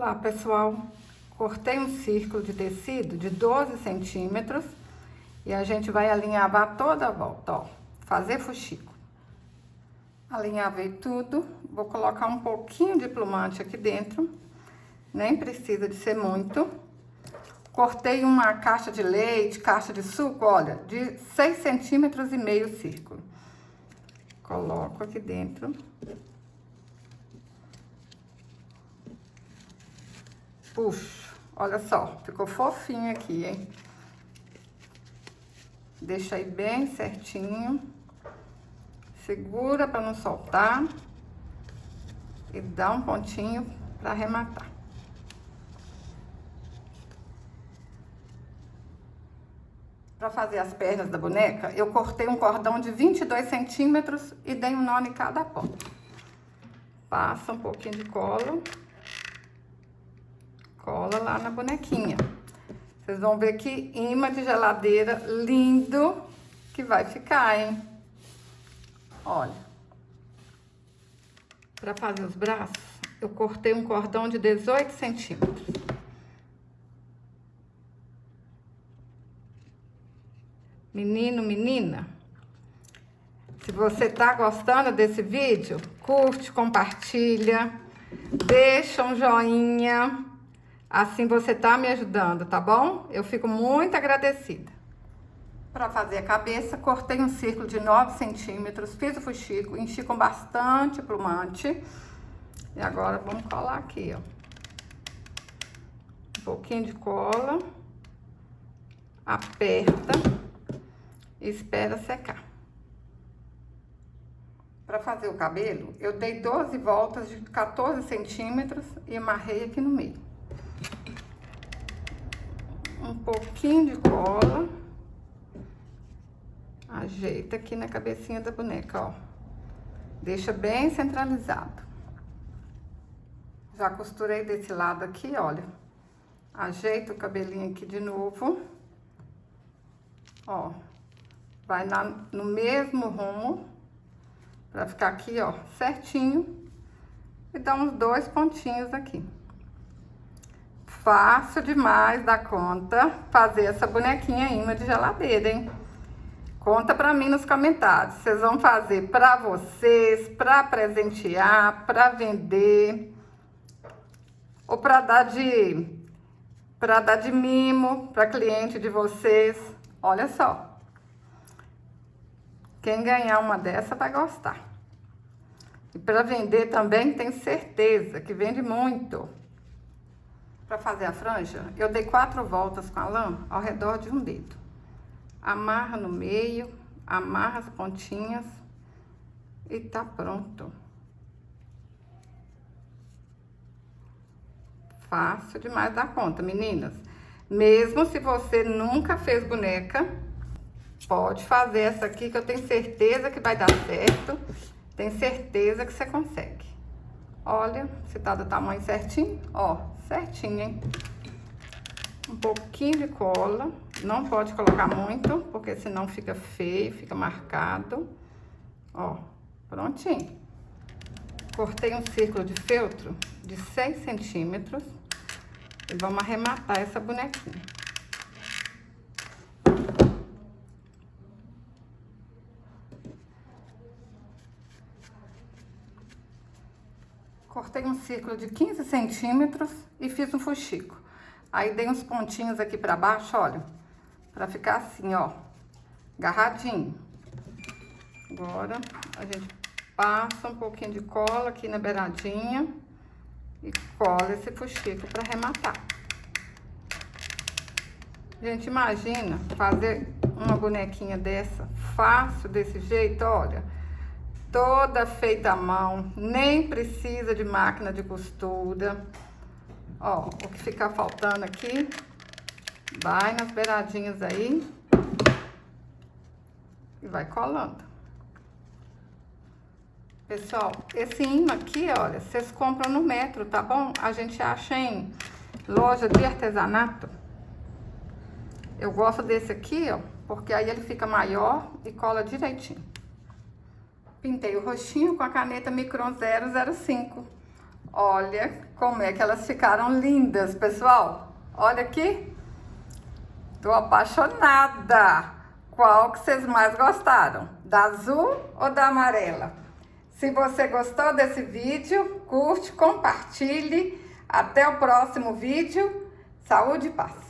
Olá, pessoal. Cortei um círculo de tecido de 12 centímetros e a gente vai alinhavar toda a volta, ó. Fazer fuxico. Alinhavei tudo. Vou colocar um pouquinho de plumante aqui dentro. Nem precisa de ser muito. Cortei uma caixa de leite, caixa de suco, olha, de 6,5 centímetros o círculo. Coloco aqui dentro. Puxo, olha só, ficou fofinho aqui, hein? Deixa aí bem certinho. Segura para não soltar. E dá um pontinho para arrematar. Para fazer as pernas da boneca, eu cortei um cordão de 22 centímetros e dei um nó em cada ponta. Passa um pouquinho de cola. Cola lá na bonequinha. Vocês vão ver que imã de geladeira lindo que vai ficar, hein? Olha. Para fazer os braços, eu cortei um cordão de 18 centímetros. Menino, menina, se você tá gostando desse vídeo, curte, compartilha, deixa um joinha. Assim você tá me ajudando, tá bom? Eu fico muito agradecida. Para fazer a cabeça, cortei um círculo de 9 centímetros, fiz o fuxico, enchi com bastante plumante. E agora vamos colar aqui, ó. Um pouquinho de cola. Aperta e espera secar. Para fazer o cabelo, eu dei 12 voltas de 14 centímetros e amarrei aqui no meio. Um pouquinho de cola, ajeita aqui na cabecinha da boneca, ó. Deixa bem centralizado. Já costurei desse lado aqui, olha. Ajeita o cabelinho aqui de novo. Ó, vai no mesmo rumo, pra ficar aqui, ó, certinho. E dá uns 2 pontinhos aqui. Fácil demais da conta fazer essa bonequinha imã de geladeira, hein? Conta pra mim nos comentários. Vocês vão fazer pra vocês, pra presentear, pra vender ou pra dar de mimo pra cliente de vocês. Olha só. Quem ganhar uma dessa vai gostar. E pra vender também, tenho certeza que vende muito. Para fazer a franja, eu dei 4 voltas com a lã ao redor de um dedo. Amarra no meio, amarra as pontinhas e tá pronto. Fácil demais da conta, meninas. Mesmo se você nunca fez boneca, pode fazer essa aqui que eu tenho certeza que vai dar certo. Tenho certeza que você consegue. Olha, se tá do tamanho certinho, ó, certinho, hein? Um pouquinho de cola, não pode colocar muito, porque senão fica feio, fica marcado. Ó, prontinho. Cortei um círculo de feltro de 6 centímetros e vamos arrematar essa bonequinha. Cortei um círculo de 15 centímetros e fiz um fuxico. Aí dei uns pontinhos aqui pra baixo, olha, pra ficar assim, ó, agarradinho. Agora, a gente passa um pouquinho de cola aqui na beiradinha e cola esse fuxico pra arrematar. Gente, imagina fazer uma bonequinha dessa, fácil desse jeito, olha. Toda feita à mão, nem precisa de máquina de costura. Ó, o que ficar faltando aqui, vai nas beiradinhas aí e vai colando. Pessoal, esse imã aqui, olha, vocês compram no Metro, tá bom? A gente acha em loja de artesanato. Eu gosto desse aqui, ó, porque aí ele fica maior e cola direitinho. Pintei o rostinho com a caneta Micron 005. Olha como é que elas ficaram lindas, pessoal. Olha aqui. Tô apaixonada. Qual que vocês mais gostaram? Da azul ou da amarela? Se você gostou desse vídeo, curte, compartilhe. Até o próximo vídeo. Saúde e paz.